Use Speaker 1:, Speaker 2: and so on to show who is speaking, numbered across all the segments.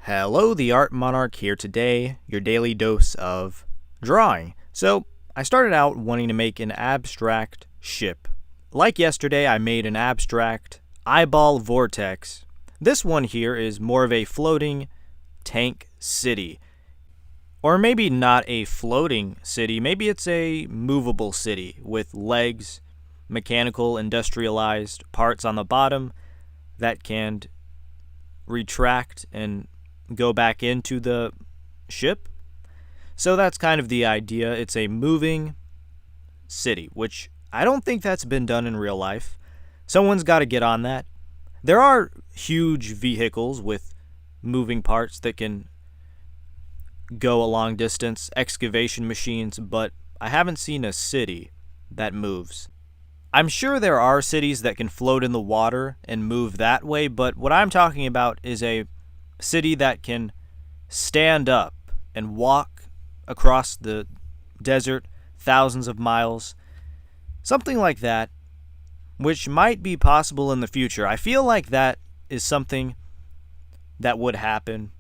Speaker 1: Hello, the Art Monarch here today, your daily dose of drawing. So, I started out wanting to make an abstract ship. Like yesterday, I made an abstract eyeball vortex. This one here is more of a floating tank city. Or maybe not a floating city, maybe it's a movable city with legs, mechanical, industrialized parts on the bottom that can retract and go back into the ship. So that's kind of the idea. It's a moving city, which I don't think that's been done in real life. Someone's got to get on that. There are huge vehicles with moving parts that can go a long distance, excavation machines, but I haven't seen a city that moves. I'm sure there are cities that can float in the water and move that way, but what I'm talking about is a city that can stand up and walk across the desert thousands of miles. Something like that, which might be possible in the future. I feel like that is something that would happen.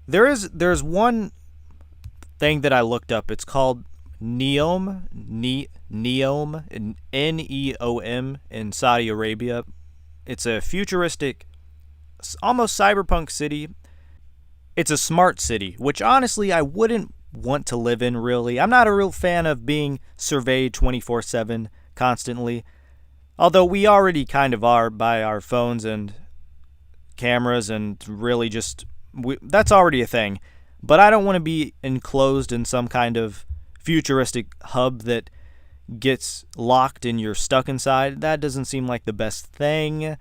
Speaker 1: There's one thing that I looked up. It's called Neom, Neom, in Saudi Arabia. It's a futuristic, almost cyberpunk city. It's a smart city, which honestly I wouldn't want to live in, really. I'm not a real fan of being surveyed 24/7 constantly, although we already kind of are by our phones and cameras, and really that's already a thing. But I don't want to be enclosed in some kind of futuristic hub that gets locked and you're stuck inside. That doesn't seem like the best thing.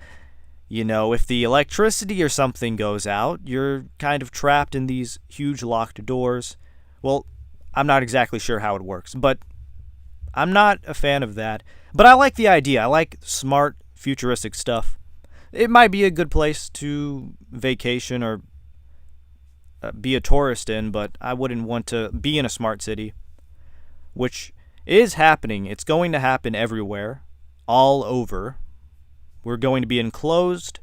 Speaker 1: You know, if the electricity or something goes out, you're kind of trapped in these huge locked doors. Well, I'm not exactly sure how it works, but I'm not a fan of that. But I like the idea. I like smart, futuristic stuff. It might be a good place to vacation or be a tourist in, but I wouldn't want to be in a smart city, which is happening. It's going to happen everywhere, all over. We're going to be enclosed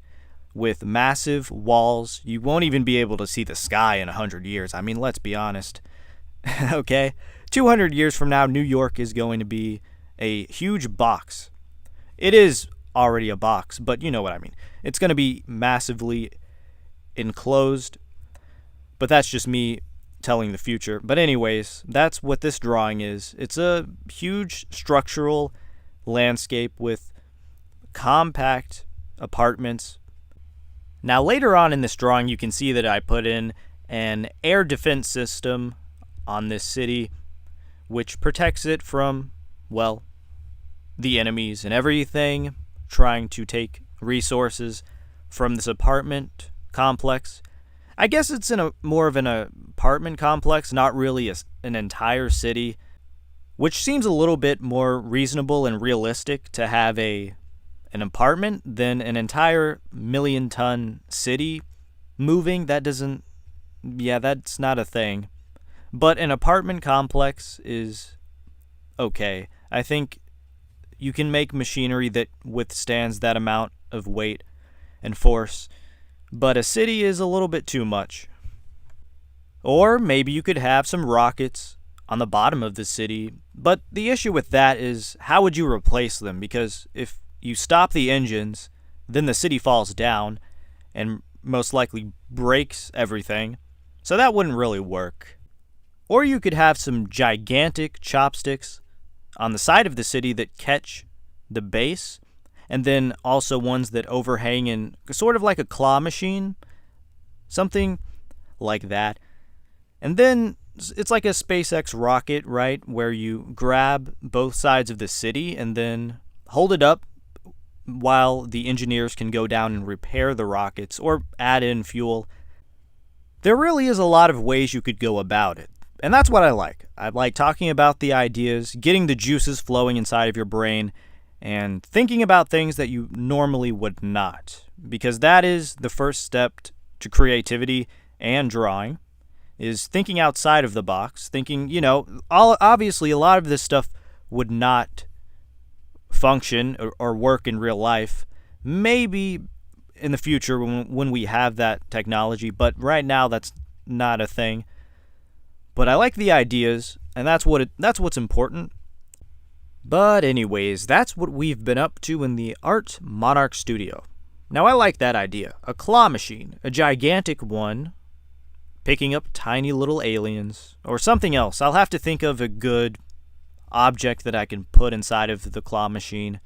Speaker 1: with massive walls. You won't even be able to see the sky in 100 years. I mean, let's be honest. Okay? 200 years from now, New York is going to be a huge box. It is already a box, but you know what I mean. It's going to be massively enclosed, but that's just me telling the future. But anyways, that's what this drawing is. It's a huge structural landscape with compact apartments. Now later on in this drawing, you can see that I put in an air defense system on this city, which protects it from, well, the enemies and everything trying to take resources from this apartment complex. I guess it's in more of an apartment complex, not really an entire city, which seems a little bit more reasonable and realistic to have an apartment than an entire million-ton city moving. That's not a thing. But an apartment complex is okay. I think you can make machinery that withstands that amount of weight and force, but a city is a little bit too much. Or maybe you could have some rockets on the bottom of the city, but the issue with that is how would you replace them? Because if you stop the engines, then the city falls down and most likely breaks everything, so that wouldn't really work. Or you could have some gigantic chopsticks on the side of the city that catch the base, and then also ones that overhang in sort of like a claw machine, something like that. And then it's like a SpaceX rocket, right, where you grab both sides of the city and then hold it up while the engineers can go down and repair the rockets or add in fuel. There really is a lot of ways you could go about it. And that's what I like. I like talking about the ideas, getting the juices flowing inside of your brain, and thinking about things that you normally would not. Because that is the first step to creativity and drawing, is thinking outside of the box. Thinking, obviously a lot of this stuff would not function or work in real life. Maybe in the future when we have that technology, but right now that's not a thing. But I like the ideas, and that's what's important. But anyways, that's what we've been up to in the Art Monarch studio. Now I like that idea. A claw machine, a gigantic one, picking up tiny little aliens, or something else. I'll have to think of a good object that I can put inside of the claw machine.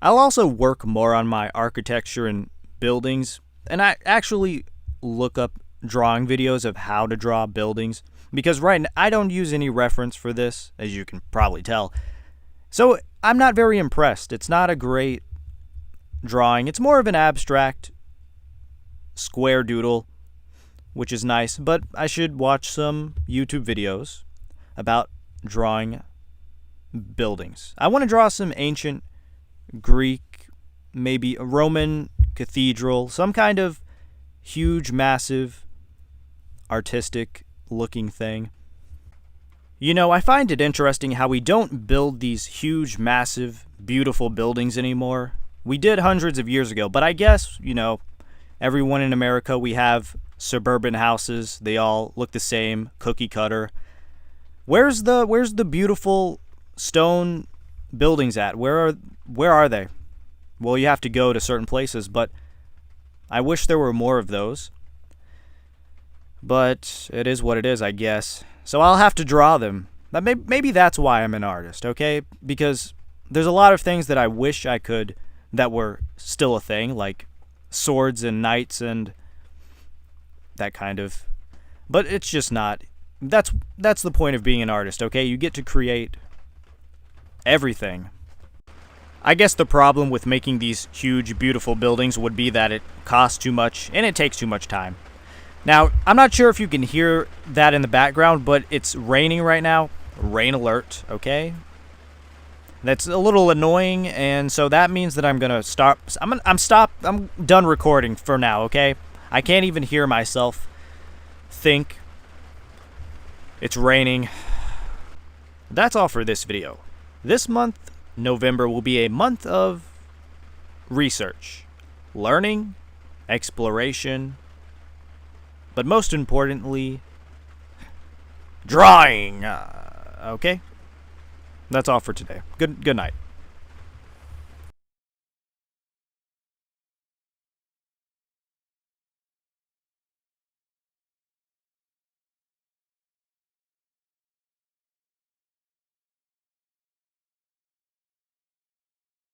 Speaker 1: I'll also work more on my architecture and buildings, and I actually look up drawing videos of how to draw buildings, because right now I don't use any reference for this, as you can probably tell. So I'm not very impressed. It's not a great drawing. It's more of an abstract square doodle, which is nice, but I should watch some YouTube videos about drawing buildings. I want to draw some ancient Greek, maybe a Roman cathedral, some kind of huge, massive, artistic looking thing. You know, I find it interesting how we don't build these huge, massive, beautiful buildings anymore. We did hundreds of years ago, but I guess, you know, everyone in America, we have suburban houses. They all look the same, cookie cutter. Where's the beautiful stone buildings at? Where are they? Well, you have to go to certain places, but I wish there were more of those. But it is what it is, I guess. So I'll have to draw them. Maybe that's why I'm an artist, okay? Because there's a lot of things that I wish I could that were still a thing, like swords and knights and that kind of. But it's just not. That's the point of being an artist, okay? You get to create everything. I guess the problem with making these huge, beautiful buildings would be that it costs too much and it takes too much time. Now, I'm not sure if you can hear that in the background, but it's raining right now. Rain alert, okay? That's a little annoying, and so that means that I'm gonna stop. I'm done recording for now, okay? I can't even hear myself think. It's raining. That's all for this video. This month, November, will be a month of research, learning, exploration, but most importantly, drawing. Okay? That's all for today. Good night.